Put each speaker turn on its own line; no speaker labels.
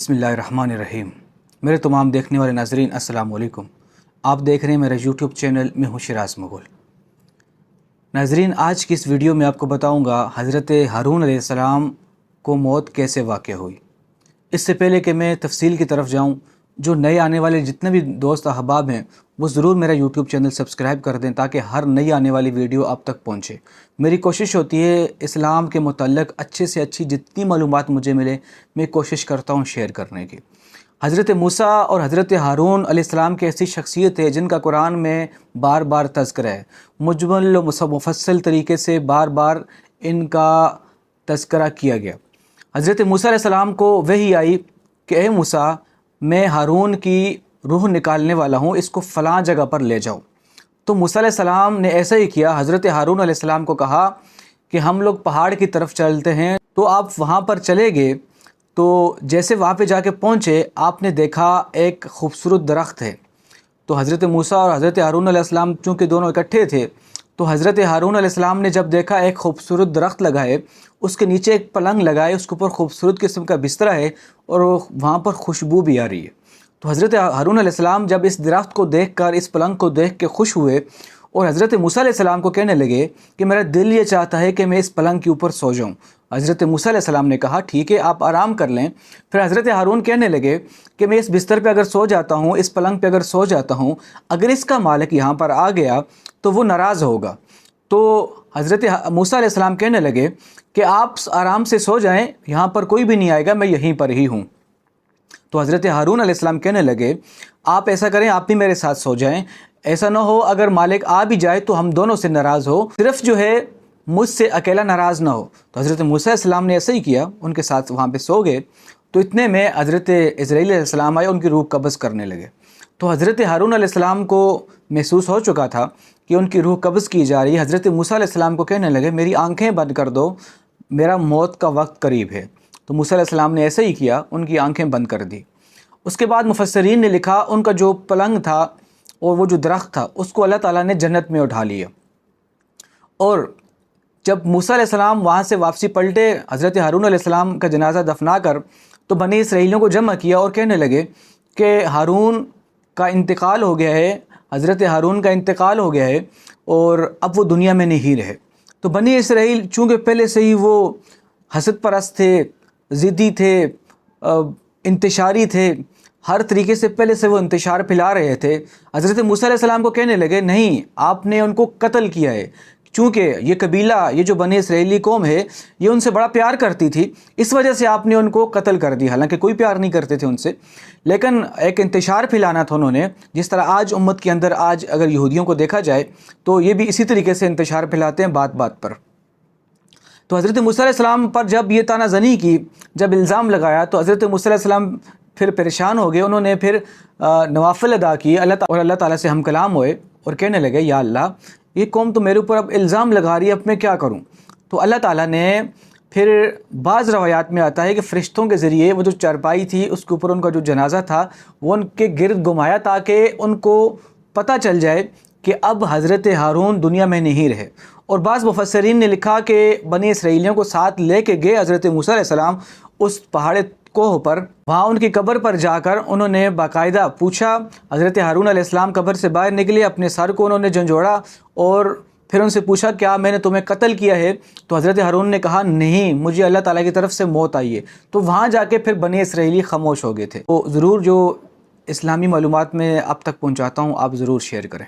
बिस्मिल्लाहिर्रहमानिर्रहीम। मेरे तमाम देखने वाले नाज़रीन अस्सलाम वालेकुम। आप देख रहे हैं मेरा यूट्यूब चैनल मैं हूँ शिराज मुग़ल। नाज़रीन, आज की इस वीडियो में आपको बताऊँगा हज़रत हारून अलैहिस्सलाम को मौत कैसे वाक़या हुई। इससे पहले कि मैं तफसील की तरफ जाऊँ, जो नए आने वाले जितने भी दोस्त अहबाब हैं वो ज़रूर मेरा यूट्यूब चैनल सब्सक्राइब कर दें ताकि हर नई आने वाली वीडियो आप तक पहुँचे। मेरी कोशिश होती है इस्लाम के मुतल्लिक़ अच्छे से अच्छी जितनी मालूमात मुझे मिले मैं कोशिश करता हूँ शेयर करने की। हज़रत मूसा और हज़रत हारून अलैहिस्सलाम की ऐसी शख्सियत है जिनका कुरान में बार बार तज़किरा है, मुजमल मुफस्सल तरीके से बार बार इनका तज़किरा किया गया। हज़रत मूसा अलैहिस्सलाम को वही आई कि ए मूसा, मैं हारून की रूह निकालने वाला हूँ, इसको फ़लाँ जगह पर ले जाओ। तो मूसा अलैहिस्सलाम ने ऐसा ही किया। हज़रत हारून अलैहिस्सलाम को कहा कि हम लोग पहाड़ की तरफ चलते हैं। तो आप वहाँ पर चले गए। तो जैसे वहाँ पे जाके पहुँचे, आपने देखा एक खूबसूरत दरख्त है। तो हज़रत मूसा और हज़रत हारून अलैहिस्सलाम चूँकि दोनों इकट्ठे थे, तो हज़रत हारून अलैहिस्सलाम ने जब देखा एक खूबसूरत दरख्त लगा है, उसके नीचे एक पलंग लगा है, उसके ऊपर खूबसूरत किस्म का बिस्तरा है और वहाँ पर खुशबू भी आ रही है। तो हज़रत हारून अलैहिस्सलाम जब इस दरख्त को देखकर, इस पलंग को देख के खुश हुए और हज़रत मूसा अलैहिस्सलाम को कहने लगे कि मेरा दिल ये चाहता है कि मैं इस पलंग के ऊपर सो जाऊँ। हज़रत मूसा अलैहिस्सलाम ने कहा ठीक है, आप आराम कर लें। फिर हज़रत हारून कहने लगे कि मैं इस बिस्तर पे अगर सो जाता हूँ, इस पलंग पे अगर सो जाता हूँ, अगर इसका मालिक यहाँ पर आ गया तो वो नाराज़ होगा। तो हज़रत मूसा अलैहिस्सलाम कहने लगे कि आप आराम से सो जाएँ, यहाँ पर कोई भी नहीं आएगा, मैं यहीं पर ही हूँ। तो हज़रत हारून अलैहिस्सलाम कहने लगे आप ऐसा करें, आप भी मेरे साथ सो जाएं, ऐसा ना हो अगर मालिक आ भी जाए तो हम दोनों से नाराज़ हो, सिर्फ जो है मुझसे अकेला नाराज़ ना हो। तो हज़रत मूसा अलैहिस्सलाम ने ऐसा ही किया, उनके साथ वहाँ पे सो गए। तो इतने में हज़रत इज़राइल अलैहिस्सलाम आए, उनकी रूह कब्ज़ करने लगे। तो हज़रत हारून अलैहिस्सलाम को महसूस हो चुका था कि उनकी रूह कब्ज़ की जा रही है। हज़रत मूसा अलैहिस्सलाम को कहने लगे मेरी आँखें बंद कर दो, मेरा मौत का वक्त करीब है। तो मूसा अलैहिस्सलाम ने ऐसा ही किया, उनकी आँखें बंद कर दी। उसके बाद मुफस्सिरीन ने लिखा उनका जो पलंग था और वो जो दरख्त था उसको अल्लाह ताला ने जन्नत में उठा लिया। और जब मूसा अलैहिस्सलाम वहाँ से वापसी पलटे, हज़रत हारून अलैहिस्सलाम का जनाजा दफना कर तो बनी इसराइलियों को जमा किया और कहने लगे कि हारून का इंतकाल हो गया है, हज़रत हारून का इंतकाल हो गया है और अब वो दुनिया में नहीं रहे। तो बनी इसराइल चूँकि पहले से ही वो हसद परस्त थे, ज़िद्दी थे, इंतशारी थे, हर तरीके से पहले से वो इंतशार फैला रहे थे। हज़रत मूसा अलैहिस्सलाम को कहने लगे नहीं, आपने उनको कत्ल किया है, चूँकि ये कबीला, ये जो बनी इसराइली कौम है, ये उनसे बड़ा प्यार करती थी, इस वजह से आपने उनको कत्ल कर दिया। हालांकि कोई प्यार नहीं करते थे उनसे, लेकिन एक इंतशार फैलाना था उन्होंने। जिस तरह आज उम्मत के अंदर आज अगर यहूदियों को देखा जाए तो ये भी इसी तरीके से इंतशार फैलाते हैं बात बात पर। तो हज़रत मूसा अलैहिस्सलाम पर जब ये तानाज़नी की, जब इल्ज़ाम लगाया, तो हज़रत मूसा अलैहिस्सलाम फिर परेशान हो गए। उन्होंने फिर नवाफ़िल अदा किए, अल्लाह ताला से हम कलाम हुए और कहने लगे या अल्लाह, ये कौम तो मेरे ऊपर अब इल्ज़ाम लगा रही है, अब मैं क्या करूं। तो अल्लाह ताला ने फिर बाज़ रवायात में आता है कि फ़रिश्तों के ज़रिए वो जो चारपाई थी उसके ऊपर उनका जो जनाजा था वो उनके गिर्द घुमाया ताकि उनको पता चल जाए कि अब हज़रत हारून दुनिया में नहीं रहे। और बाज़ मुफस्सिरीन ने लिखा कि बनी इसराइलियों को साथ लेके गए हज़रत मूसा अलैहिस्सलाम उस पहाड़ कोह पर। वहाँ उनकी कब्र पर जाकर उन्होंने बाकायदा पूछा। हज़रत हारून अलैहिस्सलाम कब्र से बाहर निकले, अपने सर को उन्होंने झंझोड़ा और फिर उनसे पूछा क्या मैंने तुम्हें कत्ल किया है। तो हज़रत हारून ने कहा नहीं, मुझे अल्लाह ताला की तरफ से मौत आई है। तो वहाँ जाके फिर बनी इसराइली खामोश हो गए थे। तो ज़रूर जो इस्लामी मालूमात में अब तक पहुँचाता हूँ आप ज़रूर शेयर करें।